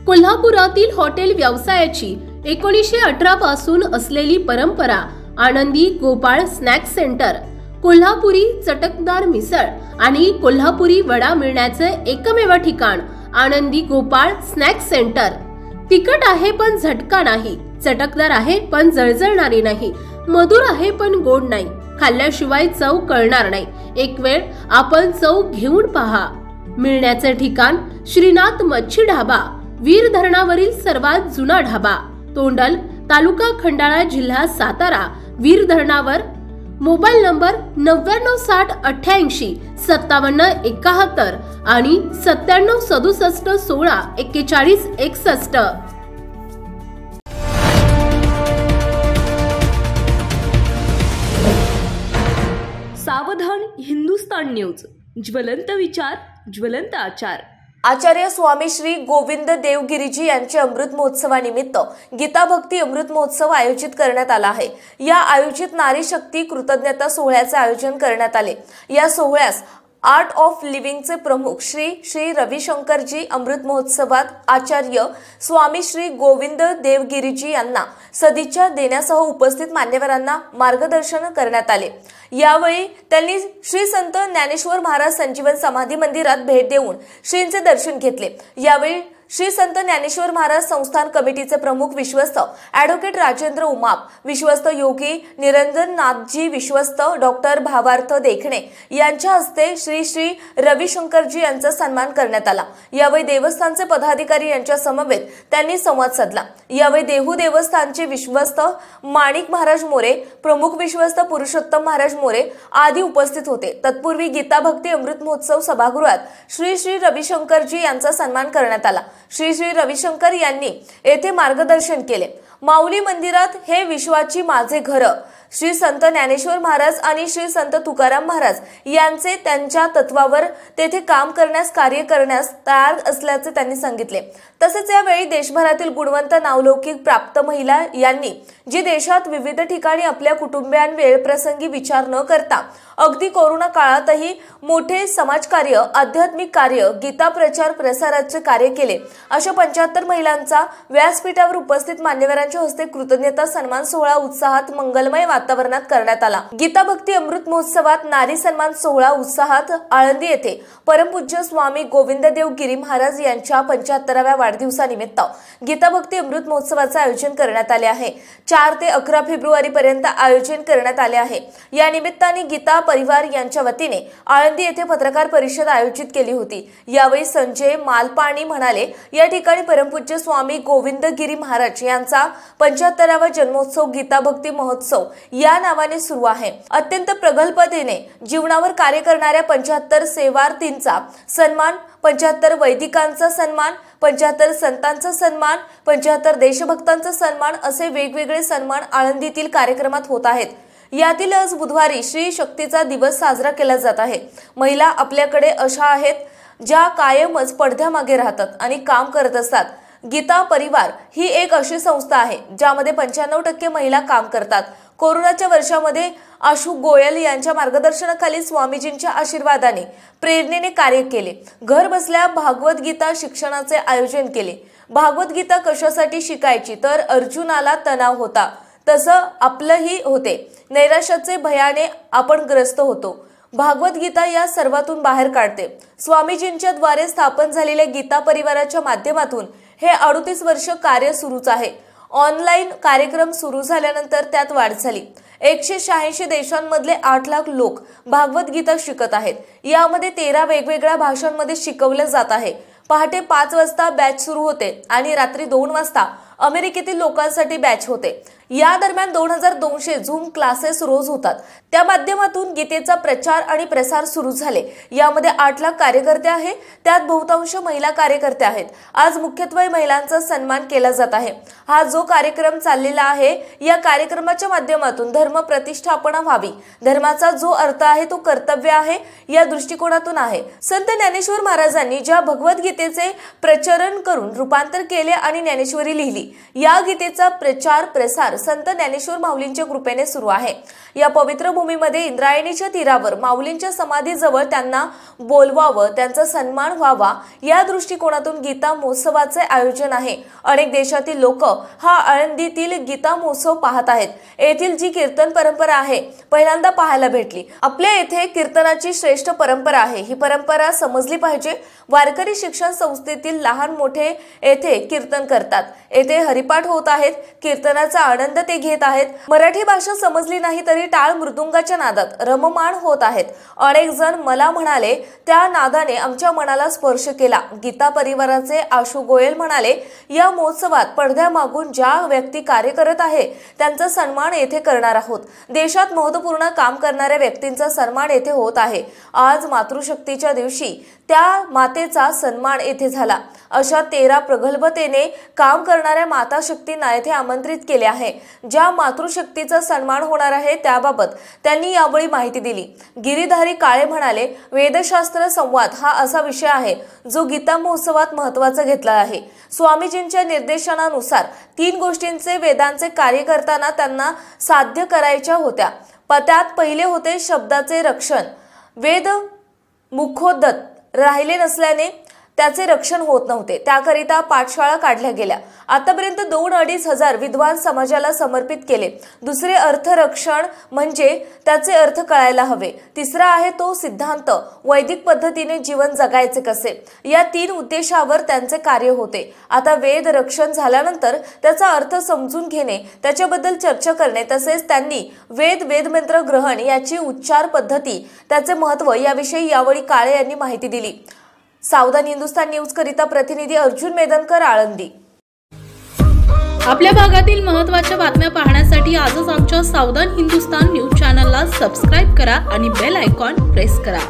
कोल्हापुरातील हॉटेल व्यवसायाची 1918 पासून असलेली परंपरा आनंदी गोपाळ स्नॅक्स सेंटर, कोल्हापुरी चटकदार मिसळ आणि कोल्हापुरी वडा मिळण्याचे एकमेव ठिकाण आनंदी गोपाळ स्नॅक्स सेंटर। तिखट आहे पण झटका नाही, चटकदार आहे पण जळजळणारी नाही, मधुर आहे पण गोड नाही, खाल्ल्याशिवाय चव कळणार नाही। एक वेळ आपण चव घेऊन पहा। मिळण्याचे ठिकाण श्रीनाथ मच्छी ढाबा, वीर धरणावरील सर्वात जुना ढाबा, तोंडल, तालुका खंडाळा, जिल्हा सातारा। वीर धरणावर। मोबाईल नंबर 9968855771 आणि 9767164161। सावधान हिंदुस्तान न्यूज, ज्वलंत विचार, ज्वलंत आचार। आचार्य स्वामी श्री गोविंद देवगिरीजी यांचे अमृत महोत्सवानिमित्त गीता भक्ती अमृत महोत्सव आयोजित करण्यात आला आहे। या आयोजित नारी शक्ती कृतज्ञता सोहळ्याचे आयोजन करण्यात आले। या सोहळ्यास आर्ट ऑफ लिव्हिंगचे प्रमुख श्री रविशंकरजी अमृत महोत्सवात आचार्य स्वामी श्री गोविंद देवगिरीजी यांना सदिच्छा देण्यासह उपस्थित मान्यवरांना मार्गदर्शन करण्यात आले। यावेळी त्यांनी श्री संत ज्ञानेश्वर महाराज संजीवन समाधी मंदिरात भेट देऊन श्रींचे दर्शन घेतले। यावेळी श्री संत ज्ञानेश्वर महाराज संस्थान कमिटीचे प्रमुख विश्वस्त ॲडव्होकेट राजेंद्र उमाप, विश्वस्त योगी निरंजन नाथजी, विश्वस्त डॉक्टर भावार्थ देखणे यांच्या हस्ते श्री रविशंकरजी यांचा सन्मान करण्यात आला। यावेळी देवस्थानचे पदाधिकारी यांच्या समवेत त्यांनी संवाद साधला। यावेळी देहू देवस्थानचे विश्वस्त माणिक महाराज मोरे, प्रमुख विश्वस्त पुरुषोत्तम महाराज मोरे आदी उपस्थित होते। तत्पूर्वी गीता भक्ती अमृत महोत्सव सभागृहात श्री रविशंकरजी यांचा सन्मान करण्यात आला। श्री रविशंकर यांनी येथे मार्गदर्शन केले। माऊली मंदिरात हे विश्वाची माझे घर श्री संत ज्ञानेश्वर महाराज आणि श्री संत तुकाराम महाराज यांचे त्यांच्या तत्वावर तेथे काम करण्यास, कार्य करण्यास तयार असल्याचे त्यांनी सांगितले। तसेच यावेळी देशभरातील गुणवंत नावलौकिक प्राप्त महिला यांनी जी देशात विविध ठिकाणी आपल्या कुटुंबियांवेळ प्रसंगी विचार न करता अगदी कोरोना काळातही मोठे समाजकार्य, आध्यात्मिक कार्य, गीता प्रचार प्रसाराचे कार्य केले, अशा 75 महिलांचा व्यासपीठावर उपस्थित मान्यवरांच्या हस्ते कृतज्ञता सन्मान सोहळा उत्साहात मंगलमय वातावरणात करण्यात आला। गीता भक्ती अमृत महोत्सवात नारी सन्मान सोहळा उत्साहात आळंदी येथे परमपूज्य स्वामी गोविंददेव गिरी महाराज यांच्या 75व्या वाढदिवसानिमित्त गीता भक्ती अमृत महोत्सवाचे आयोजन करण्यात आले आहे। 4 ते 11 फेब्रुवारी पर्यंत आयोजन करण्यात आले आहे। या निमित्ताने गीता परिवार यांच्या वतीने आळंदी येथे पत्रकार परिषद आयोजित केली होती। यावेळी संजय मालपाणी म्हणाले, या ठिकाणी परमपूज्य स्वामी गोविंदगिरी महाराज यांचा 75वा जन्मोत्सव गीता भक्ती महोत्सव या नावाने सुरू आहे। अत्यंत प्रगल्भतेने जीवनावर कार्य करणाऱ्या 75 सेवार्थींचा सन्मान, 75 वैदिकांचा सन्मान, 75 संतांचा सन्मान, 75 देशभक्तांचा सन्मान असे वेगवेगळे सन्मान आळंदीतील कार्यक्रमात होत आहेत। यातील आज बुधवारी श्री शक्तीचा दिवस साजरा केला जात आहे। महिला आपल्याकडे अशा आहेत ज्या कायमच पडद्यामागे राहतात आणि काम करत असतात। गीता परिवार ही एक अशी संस्था आहे ज्यामध्ये 95% महिला काम करतात। कोरोनाच्या वर्षामध्ये आशु गोयल यांच्या मार्गदर्शनाखाली स्वामीजींच्या आशीर्वादाने, प्रेरणेने कार्य केले। घर बसल्या भागवत गीता शिक्षणाचे आयोजन केले। भागवत गीता कशासाठी शिकायची तर अर्जुनाला तणाव होता, तसं आपलंही होते। नैराश्याचे भयाने आपण ग्रस्त होतो। भागवत गीता या सर्वातून बाहेर काढते। स्वामीजींच्या द्वारे स्थापन झालेल्या गीता परिवाराच्या माध्यमातून हे 38 वर्ष कार्य सुरूच आहे। ऑनलाईन कार्यक्रम सुरू झाल्यानंतर त्यात वाढ झाली। 186 देशांमधले 8 लाख लोक भागवत गीता शिकत आहेत। यामध्ये 13 वेगवेगळ्या भाषांमध्ये शिकवले जात आहे। पहाटे 5 वाजता बॅच सुरू होते आणि रात्री 2 वाजता अमेरिकेतील लोकांसाठी बॅच होते। या दरम्यान 2200 झूम क्लासेस रोज होतात। त्या माध्यमातून गीतेचा प्रचार आणि प्रसार सुरू झाले। यामध्ये 8 लाख कार्यकर्ते आहेत, त्यात बहुतांश महिला कार्यकर्ते आहेत। आज मुख्यत्वे महिलांचा सन्मान केला जात आहे। हा जो कार्यक्रम चाललेला आहे, या कार्यक्रमाच्या माध्यमातून धर्म प्रतिष्ठापना व्हावी, धर्माचा जो अर्थ आहे तो कर्तव्य आहे, या दृष्टिकोनातून आहे। संत ज्ञानेश्वर महाराजांनी ज्या भगवद्गीतेचे प्रचरण करून रूपांतर केले आणि ज्ञानेश्वरी लिहिली, आनंदी या गीतेचा प्रचार प्रसार संत ज्ञानेश्वर माऊलींच्या कृपेने सुरू आहे। या पवित्र भूमीमध्ये इंद्रायणीच्या तीरावर माऊलींच्या समाधीजवळ त्यांना बोलवावं, त्यांचा सन्मान व्हावा या दृष्टिकोनातून गीता महोत्सवाचे आयोजन आहे। अनेक देशातील लोक हा आळंदीतील गीता महोत्सव पाहत आहेत। येथील जी कीर्तन परंपरा आहे पहिल्यांदा पाहायला भेटली। आपल्या येथे कीर्तनाची श्रेष्ठ परंपरा आहे, ही परंपरा समजली पाहिजे। वारकरी शिक्षण संस्थेतील लहान मोठे येथे कीर्तन करतात, येथे हरिपाठ होत आहेत, कीर्तनाचा आनंद ते घेत आहेत। मराठी भाषा समजली नाही तरी टाळ मृदुंगाच्या नादात रममाण होत आहेत। अनेक जण मला म्हणाले, त्या नादाने आमच्या मनाला स्पर्श केला। गीता परिवाराचे आशू गोयल म्हणाले, या महोत्सवात पडद्यामागून ज्या व्यक्ती कार्य करत आहे त्यांचा सन्मान येथे करणार आहोत। देशात महत्त्वपूर्ण काम करणाऱ्या व्यक्तींचा सन्मान येथे होत आहे। आज मातृशक्तीच्या दिवशी त्या मातेचा सन्मान येथे झाला। अशा 13 प्रगल्भतेने काम करणाऱ्या माता शक्तींना येथे आमंत्रित केले आहे। ज्या मातृशक्तीचा सन्मान होणार आहे त्याबाबत त्यांनी यावेळी माहिती दिली। गिरीधारी काळे म्हणाले, वेदशास्त्र संवाद हा असा विषय आहे जो गीता महोत्सवात महत्त्वाचा घेतला आहे। स्वामीजींच्या निर्देशनानुसार 3 गोष्टींचे वेदांचे कार्य करताना त्यांना साध्य करायच्या होत्या। त्यात पहिले होते शब्दाचे रक्षण। वेद मुखोद्गत राहिले नसल्याने त्याचे रक्षण होत नव्हते, त्याकरिता पाठशाळा काढल्या गेल्या। आतापर्यंत 2-2.5 हजार विद्वान समाजाला समर्पित केले। दुसरे अर्थ रक्षण म्हणजे त्याचे अर्थ कळायला हवे। तिसरा आहे तो सिद्धांत, वैदिक पद्धतीने जीवन जगायचे कसे। या 3 उद्देशावर त्यांचे कार्य होते। आता वेद रक्षण झाल्यानंतर त्याचा अर्थ समजून घेणे, त्याच्याबद्दल चर्चा करणे, तसेच त्यांनी वेदमंत्र ग्रहण याची उच्चार पद्धती, त्याचे महत्त्व याविषयी यावेळी काळे यांनी माहिती दिली। सावधान हिंदुस्तान न्यूज करिता प्रतिनिधी अर्जुन मेदनकर, आळंदी। आपल्या भागातील महत्त्वाच्या बातम्या पाहण्यासाठी आजच आमच्या सावधान हिंदुस्तान न्यूज चॅनलला सबस्क्राईब करा आणि बेल आयकॉन प्रेस करा।